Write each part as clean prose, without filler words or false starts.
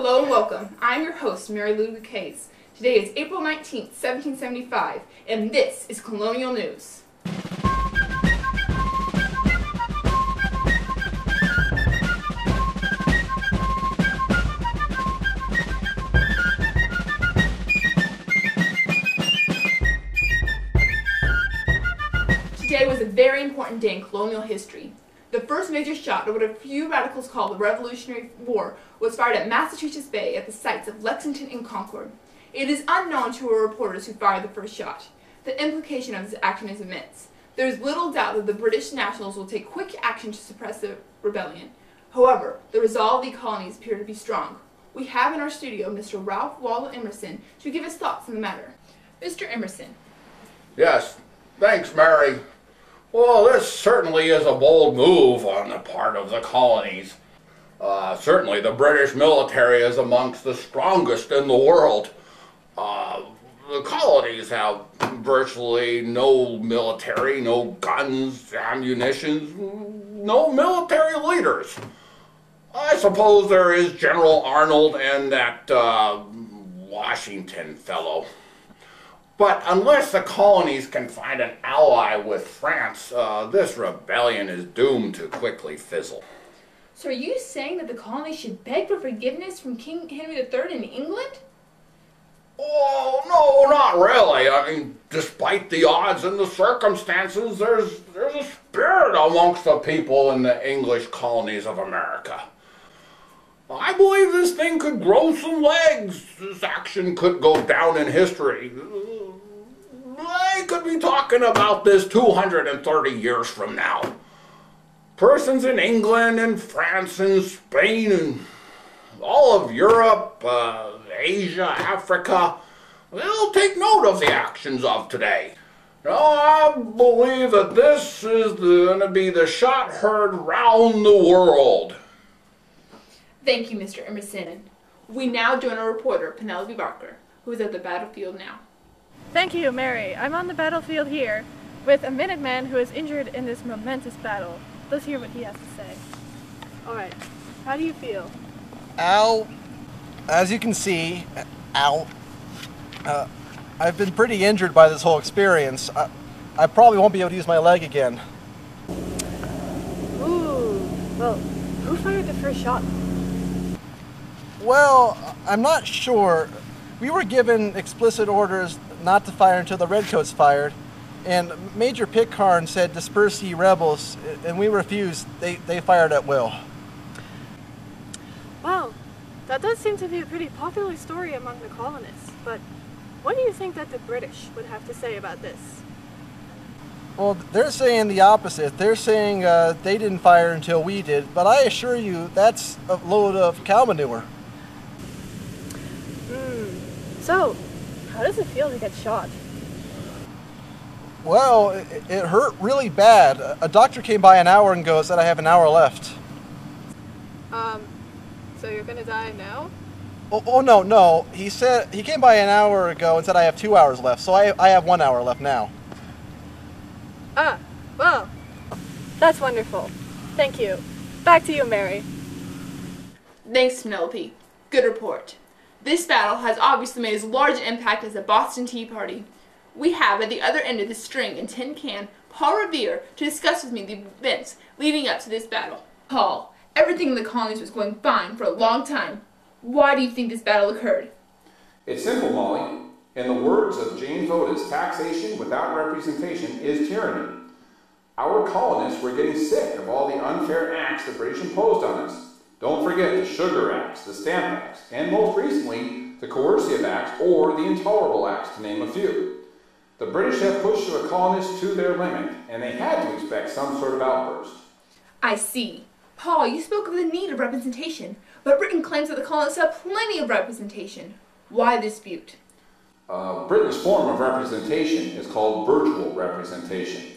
Hello and welcome. I'm your host, Mary Lou Case. Today is April 19th, 1775, and this is Colonial News. Today was a very important day in colonial history. The first major shot of what a few radicals call the Revolutionary War was fired at Massachusetts Bay at the sites of Lexington and Concord. It is unknown to our reporters who fired the first shot. The implication of this action is immense. There is little doubt that the British nationals will take quick action to suppress the rebellion. However, the resolve of the colonies appear to be strong. We have in our studio Mr. Ralph Waldo Emerson to give his thoughts on the matter. Mr. Emerson. Yes, thanks, Mary. Well, this certainly is a bold move on the part of the colonies. Certainly the British military is amongst the strongest in the world. The colonies have virtually no military, no guns, ammunition, no military leaders. I suppose there is General Arnold and that Washington fellow. But unless the colonies can find an ally with France, this rebellion is doomed to quickly fizzle. So are you saying that the colonies should beg for forgiveness from King Henry III in England? Oh, no, not really. I mean, despite the odds and the circumstances, there's a spirit amongst the people in the English colonies of America. I believe this thing could grow some legs. This action could go down in history. I could be talking about this 230 years from now. Persons in England and France and Spain and all of Europe, Asia, Africa, they'll take note of the actions of today. Now, I believe that this is going to be the shot heard round the world. Thank you, Mr. Emerson. We now join our reporter, Penelope Barker, who is at the battlefield now. Thank you, Mary. I'm on the battlefield here with a Minuteman who is injured in this momentous battle. Let's hear what he has to say. Alright, how do you feel? Ow. As you can see, ow. I've been pretty injured by this whole experience. I probably won't be able to use my leg again. Ooh, well, who fired the first shot? Well, I'm not sure. We were given explicit orders not to fire until the Redcoats fired, and Major Pitcairn said disperse ye rebels, and we refused. They fired at will. Wow, that does seem to be a pretty popular story among the colonists, but what do you think that the British would have to say about this? Well, they're saying the opposite. They're saying they didn't fire until we did, but I assure you that's a load of cow manure. So, how does it feel to get shot? Well, it hurt really bad. A doctor came by an hour ago and said I have an hour left. So you're gonna die now? Oh no. He came by an hour ago and said I have 2 hours left, so I have 1 hour left now. Ah, well, that's wonderful. Thank you. Back to you, Mary. Thanks, Penelope. Good report. This battle has obviously made as large an impact as the Boston Tea Party. We have at the other end of the string and tin can Paul Revere to discuss with me the events leading up to this battle. Paul, everything in the colonies was going fine for a long time. Why do you think this battle occurred? It's simple, Molly. In the words of James Otis, taxation without representation is tyranny. Our colonists were getting sick of all the unfair acts the British imposed on us. Don't forget the Sugar Acts, the Stamp Acts, and most recently, the Coercive Acts or the Intolerable Acts, to name a few. The British have pushed the colonists to their limit, and they had to expect some sort of outburst. I see. Paul, you spoke of the need of representation, but Britain claims that the colonists have plenty of representation. Why the dispute? Britain's form of representation is called virtual representation.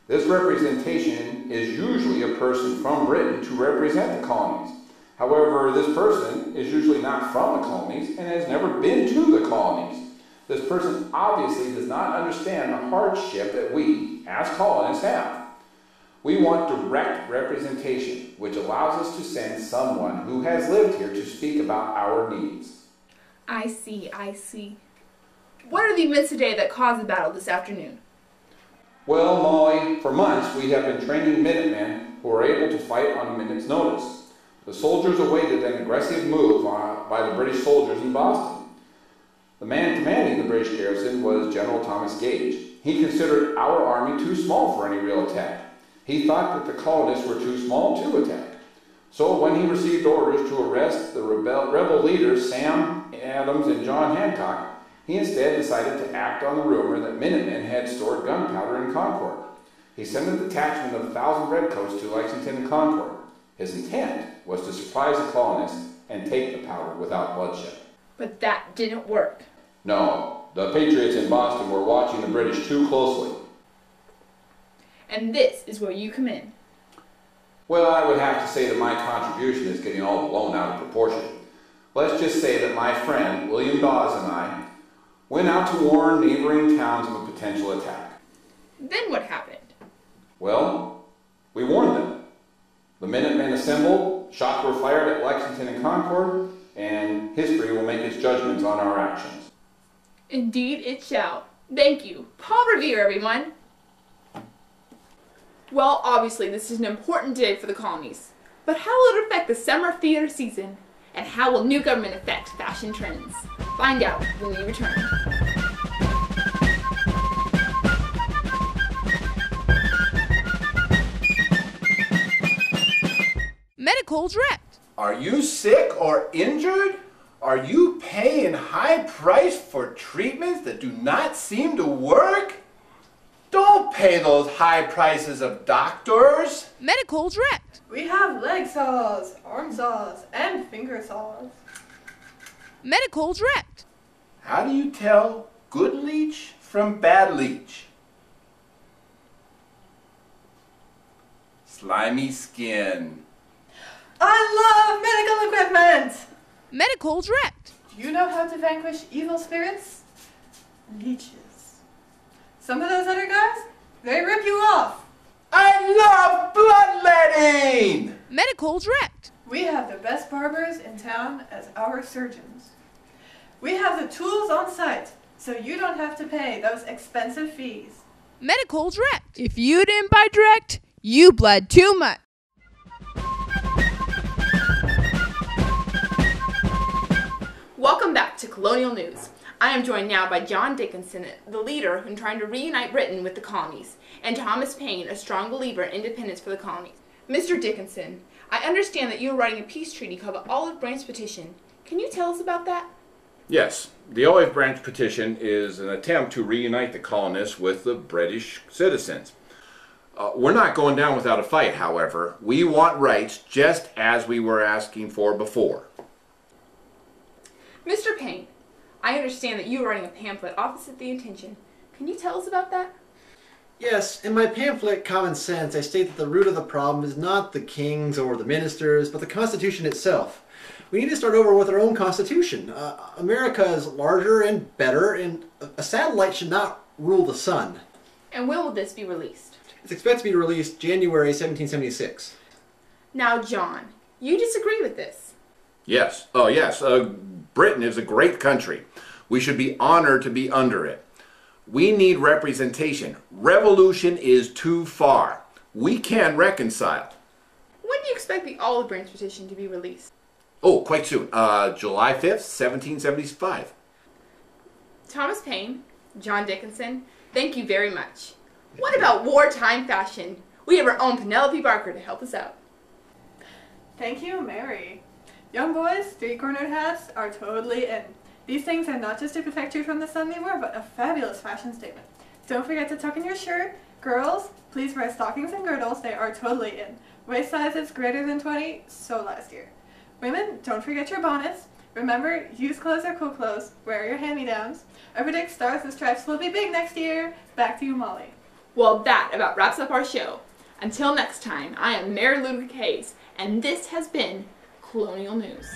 This representation is usually a person from Britain to represent the colonies. However, this person is usually not from the colonies and has never been to the colonies. This person obviously does not understand the hardship that we, as colonists, have. We want direct representation. which allows us to send someone who has lived here to speak about our needs. I see, I see. What are the events today that caused the battle this afternoon? Well, Molly, for months we have been training Minutemen who are able to fight on a minute's notice. The soldiers awaited an aggressive move by the British soldiers in Boston. The man commanding the British garrison was General Thomas Gage. He considered our army too small for any real attack. He thought that the colonists were too small to attack. So when he received orders to arrest the rebel leaders Sam Adams and John Hancock, he instead decided to act on the rumor that Minutemen had stored gunpowder in Concord. He sent a detachment of 1,000 redcoats to Lexington and Concord. His intent was to surprise the colonists and take the powder without bloodshed. But that didn't work. No, the Patriots in Boston were watching the British too closely. And this is where you come in. Well, I would have to say that my contribution is getting all blown out of proportion. Let's just say that my friend, William Dawes, and I went out to warn neighboring towns of a potential attack. Then what happened? Well, we warned them. The Minutemen assembled, shots were fired at Lexington and Concord, and history will make its judgments on our actions. Indeed it shall. Thank you. Paul Revere, everyone. Well, obviously this is an important day for the colonies. But how will it affect the summer theater season? And how will new government affect fashion trends? Find out when we return. Medical Direct. Are you sick or injured? Are you paying high price for treatments that do not seem to work? Don't pay those high prices of doctors. Medical Direct. We have leg saws, arm saws, and finger saws. Medical Direct. How do you tell good leech from bad leech? Slimy skin. I love medical equipment! Medical Direct. Do you know how to vanquish evil spirits? Leeches. Some of those other guys, they rip you off. I love bloodletting! Medical Direct. We have the best barbers in town as our surgeons. We have the tools on site, so you don't have to pay those expensive fees. Medical Direct. If you didn't buy direct, you bled too much. Welcome back to Colonial News. I am joined now by John Dickinson, the leader in trying to reunite Britain with the colonies, and Thomas Paine, a strong believer in independence for the colonies. Mr. Dickinson, I understand that you are writing a peace treaty called the Olive Branch Petition. Can you tell us about that? Yes, the Olive Branch Petition is an attempt to reunite the colonists with the British citizens. We're not going down without a fight, however. We want rights just as we were asking for before. Mr. Paine, I understand that you are writing a pamphlet opposite the intention. Can you tell us about that? Yes, in my pamphlet, Common Sense, I state that the root of the problem is not the kings or the ministers, but the Constitution itself. We need to start over with our own Constitution. America is larger and better, and a satellite should not rule the sun. And when will this be released? It's expected to be released January 1776. Now, John, you disagree with this. Yes, Britain is a great country. We should be honored to be under it. We need representation. Revolution is too far. We can reconcile. When do you expect the Olive Branch Petition to be released? Oh, quite soon. July 5th, 1775. Thomas Paine, John Dickinson, thank you very much. What about wartime fashion? We have our own Penelope Barker to help us out. Thank you, Mary. Young boys, three-cornered hats are totally in. These things are not just to protect you from the sun they wear, but a fabulous fashion statement. Don't forget to tuck in your shirt. Girls, please wear stockings and girdles. They are totally in. Waist sizes greater than 20, so last year. Women, don't forget your bonnets. Remember, used clothes are cool clothes. Wear your hand-me-downs. I predict Stars and Stripes will be big next year. Back to you, Molly. Well, that about wraps up our show. Until next time, I am Mary Ludwig Hayes, and this has been Colonial News.